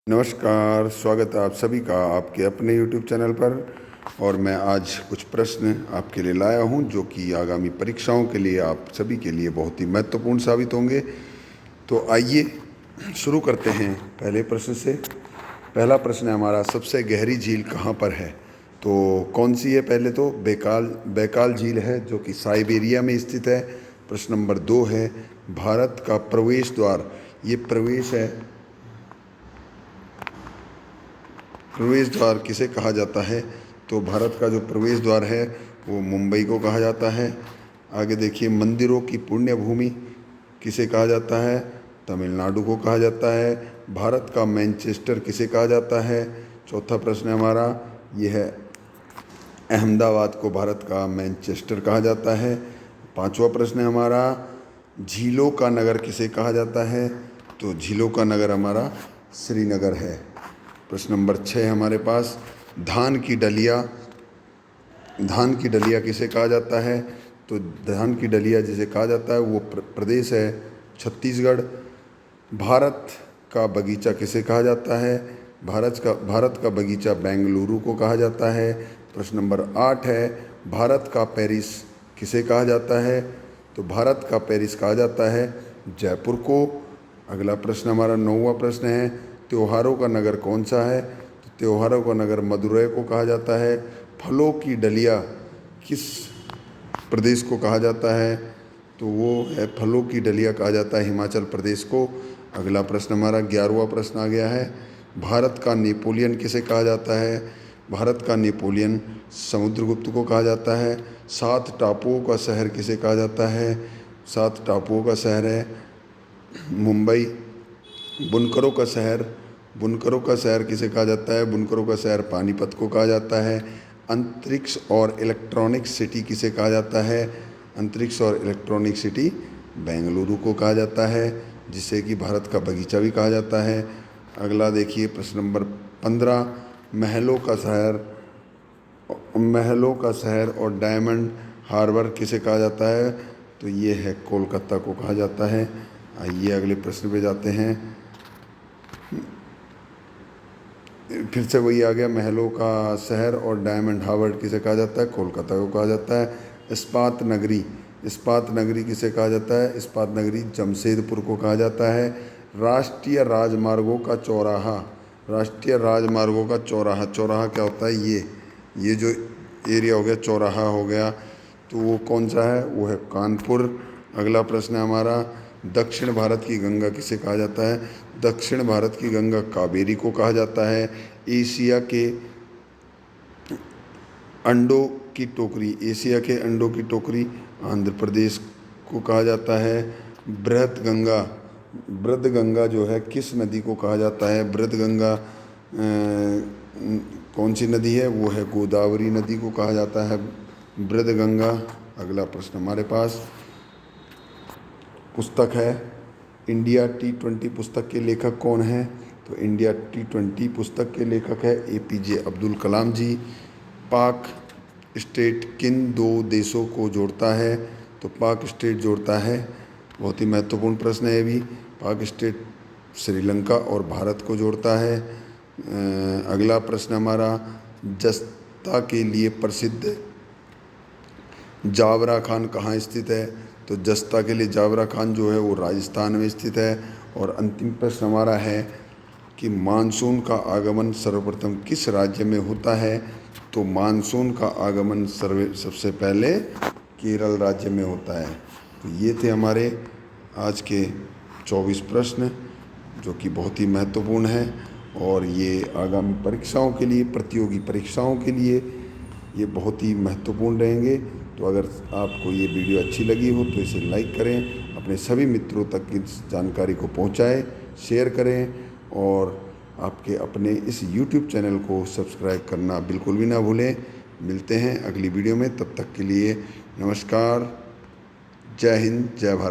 नमस्कार, स्वागत है आप सभी का आपके अपने YouTube चैनल पर। और मैं आज कुछ प्रश्न आपके लिए लाया हूं जो कि आगामी परीक्षाओं के लिए आप सभी के लिए बहुत ही महत्वपूर्ण साबित होंगे। तो आइए शुरू करते हैं पहले प्रश्न से। पहला प्रश्न है हमारा, सबसे गहरी झील कहां पर है? तो कौन सी है? पहले तो बैकाल झील है जो कि साइबेरिया में स्थित है। प्रश्न नंबर 2 है, भारत का प्रवेश द्वार, ये प्रवेश द्वार किसे कहा जाता है? तो भारत का जो प्रवेश द्वार है वो मुंबई को कहा जाता है। आगे देखिए, मंदिरों की पुण्य भूमि किसे कहा जाता है? तमिलनाडु को कहा जाता है। भारत का मैनचेस्टर किसे कहा जाता है? चौथा प्रश्न है हमारा, ये है अहमदाबाद को भारत का मैनचेस्टर कहा जाता है। पांचवा प्रश्न है हमारा, झीलों का नगर किसे कहा जाता है? तो झीलों का नगर हमारा श्रीनगर है। प्रश्न नंबर 6 हमारे पास, धान की डलिया किसे कहा जाता है? तो धान की डलिया जिसे कहा जाता है वो प्रदेश है छत्तीसगढ़। भारत का बगीचा किसे कहा जाता है? भारत का बगीचा बेंगलुरु को कहा जाता है। प्रश्न नंबर 8 है, भारत का पेरिस किसे कहा जाता है? तो भारत का पेरिस कहा जाता है जयपुर को। अगला प्रश्न हमारा 9वां प्रश्न है, त्योहारों का नगर कौन सा है? तो त्योहारों का नगर मदुरै को कहा जाता है। फलों की डलिया किस प्रदेश को कहा जाता है? तो वो है, फलों की डलिया कहा जाता है हिमाचल प्रदेश को। अगला प्रश्न हमारा 11वां प्रश्न आ गया है, भारत का नेपोलियन किसे कहा जाता है? भारत का नेपोलियन समुद्रगुप्त को कहा जाता है। 7 टापुओं का शहर किसे कहा जाता है? 7 टापुओं का शहर है मुंबई। बुनकरों का शहर किसे कहा जाता है? बुनकरों का शहर पानीपत को कहा जाता है। अंतरिक्ष और इलेक्ट्रॉनिक सिटी किसे कहा जाता है? अंतरिक्ष और इलेक्ट्रॉनिक सिटी बेंगलुरु को कहा जाता है, जिसे कि भारत का बगीचा भी कहा जाता है। अगला देखिए प्रश्न नंबर 15, महलों का शहर और डायमंड हार्बर किसे कहा जाता है? तो ये है कोलकाता को कहा जाता है। आइए अगले प्रश्न पे जाते हैं। फिर से वही आ गया, महलों का शहर और डायमंड हार्बर किसे कहा जाता है? कोलकाता को कहा जाता है। इस्पात नगरी किसे कहा जाता है? इस्पात नगरी जमशेदपुर को कहा जाता है। राष्ट्रीय राजमार्गों का चौराहा क्या होता है? ये जो एरिया हो गया, चौराहा हो गया, तो वो कौन सा है? वो है कानपुर। अगला प्रश्न है हमारा, दक्षिण भारत की गंगा किसे कहा जाता है? दक्षिण भारत की गंगा कावेरी को कहा जाता है। एशिया के अंडों की टोकरी आंध्र प्रदेश को कहा जाता है। बृहद गंगा जो है किस नदी को कहा जाता है? बृहद गंगा कौन सी नदी है? वो है गोदावरी नदी को कहा जाता है बृहद गंगा। अगला प्रश्न हमारे पास पुस्तक है, इंडिया T20 पुस्तक के लेखक कौन है? तो इंडिया T20 पुस्तक के लेखक है APJ अब्दुल कलाम जी। पाक स्टेट किन 2 देशों को जोड़ता है? तो पाक स्टेट जोड़ता है, बहुत ही महत्वपूर्ण प्रश्न है ये भी, पाक स्टेट श्रीलंका और भारत को जोड़ता है। अगला प्रश्न हमारा, जस्ता के लिए प्रसिद्ध जावरा खान कहाँ स्थित है? तो जस्ता के लिए जावरा खान जो है वो राजस्थान में स्थित है। और अंतिम प्रश्न हमारा है कि मानसून का आगमन सर्वप्रथम किस राज्य में होता है? तो मानसून का आगमन सबसे पहले केरल राज्य में होता है। तो ये थे हमारे आज के 24 प्रश्न जो कि बहुत ही महत्वपूर्ण है, और ये आगामी परीक्षाओं के लिए, प्रतियोगी परीक्षाओं के लिए ये बहुत ही महत्वपूर्ण रहेंगे। तो अगर आपको ये वीडियो अच्छी लगी हो तो इसे लाइक करें, अपने सभी मित्रों तक इस जानकारी को पहुंचाएं, शेयर करें, और आपके अपने इस YouTube चैनल को सब्सक्राइब करना बिल्कुल भी ना भूलें। मिलते हैं अगली वीडियो में, तब तक के लिए नमस्कार, जय हिंद, जय भारत।